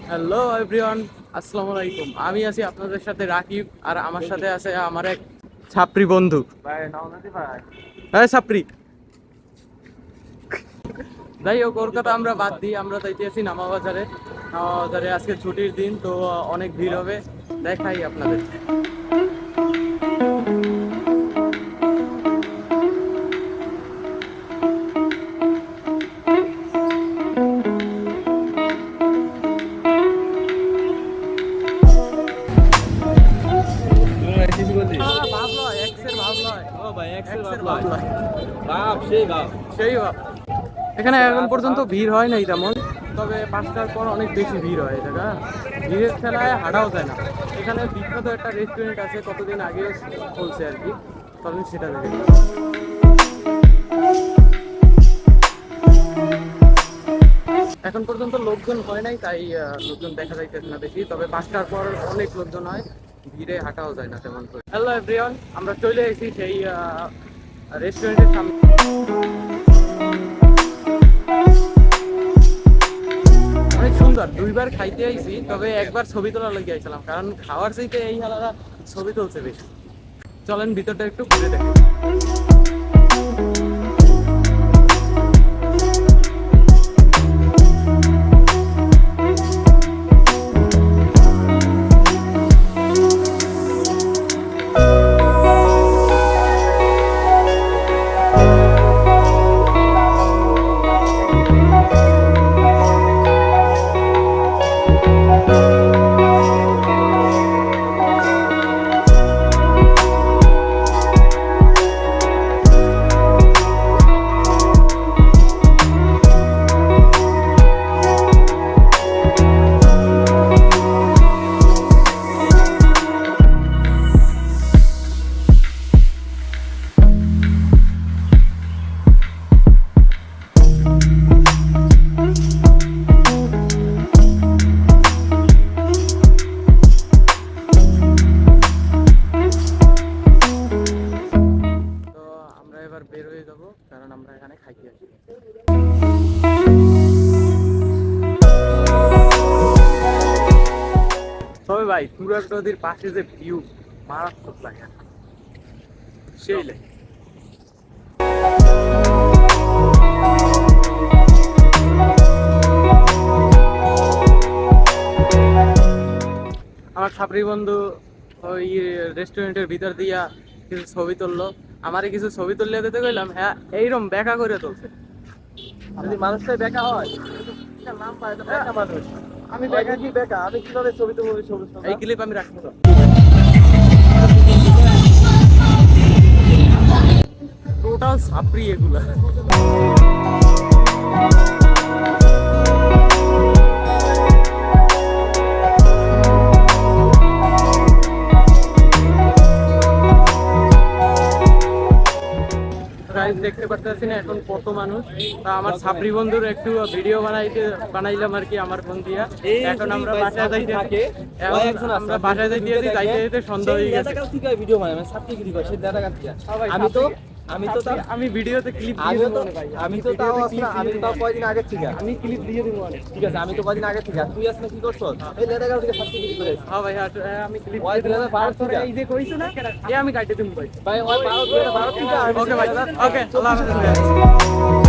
Hello everyone, আসসালামু আলাইকুম। আমি আছি আপনাদের সাথে রাকিব, আর আমার সাথে আছে আমার এক ছাপরি বন্ধু। হ্যাঁ ছাপরি, যাই হোক ওর কথা আমরা বাদ দিই। আমরা যাইতে আছি নামাবাজারে। নামাবাজারে আজকে ছুটির দিন, তো অনেক ভিড় হবে, দেখাই আপনাদের। ভাব লয়, এক্সের ভাব লয়, এক্সের ভাব লয়, সেই ভাব। এখানে এখন পর্যন্ত ভিড় হয় নাই তেমন, তবে 5টার পর অনেক বেশি ভিড় হয়। এটা ভিড়ের ঠেলায় হাঁটাও যায় না। এখানে বিখ্যাত একটা রেস্টুরেন্ট আছে, কতদিন আগে চলছে আর কি, তখন সেটা দেখে। এখন পর্যন্ত লোকজন হয় নাই, তাই লোকজন দেখা যাইতেছে না বেশি, তবে 5টার পর অনেক লোকজন হয়, ভিড়ে হাঁটাও যায় না তেমন করে। হ্যালো এভরিওয়ান, আমরা চলে এসেছি সেই রেস্টুরেন্টের সামনে। অনেক সুন্দর, দুইবার খাইতে আইছি, তবে একবার ছবি তোলা লেগে আইছিলাম, কারণ খাওয়ার চাইতে এই হালারা ছবি তুলছে বেশি। চলেন ভিতরটা একটু ঘুরে দেখি। বের হয়ে যাব, কারণ আমরা এখানে খাইতে আসি। তবে ভাই তুরাগ নদীর পাশে যে ভিউ মারাত্মক লাগে, সেই লাগে। আমার ছাপরি বন্ধু ওই রেস্টুরেন্টের ভিতর দিয়া কিছু ছবি তুললো, আমারে কিছু ছবি তুললে দিতে কইলাম, হ্যাঁ এইরকম বেকা করে তুলছে। যদি মানুষটাই বেকা হয়, নাম পায় তো বেকা মানুষ। আমি বেকা, কি বেকা, আমি কিভাবে ছবি তুলবো? এই ক্লিপ আমি রাখবো তো। টোটাল ছাপরি এগুলা। দেখতে পারতেছি না এখন কত মানুষ। তা আমার ছাপরি বন্ধুর একটু ভিডিও বানাইলাম আর কি আমার ফোন দিয়া। এখন আমরা বাসায় যাইতে যাইতে সন্ধ্যা হয়ে গেছে। আমি ভিডিওতে ক্লিপ দিয়ে দেব। আমি তো তাও কয়দিন আগে থেকে আমি ক্লিপ দিয়ে দেব। ঠিক আছে, আমি তো কয়দিন আগে থেকে। তুই আসলে কি করছস? এই লেদাগাঁও থেকে সাবসিডি করে। হ্যাঁ ভাই, আমি ক্লিপ ওই 2012 থেকে এই যে কইছো না, এই আমি কাটতে দেব ভাই। ভাই ওই 2012 থেকে। ওকে ভাই, ওকে আল্লাহ হাফেজ।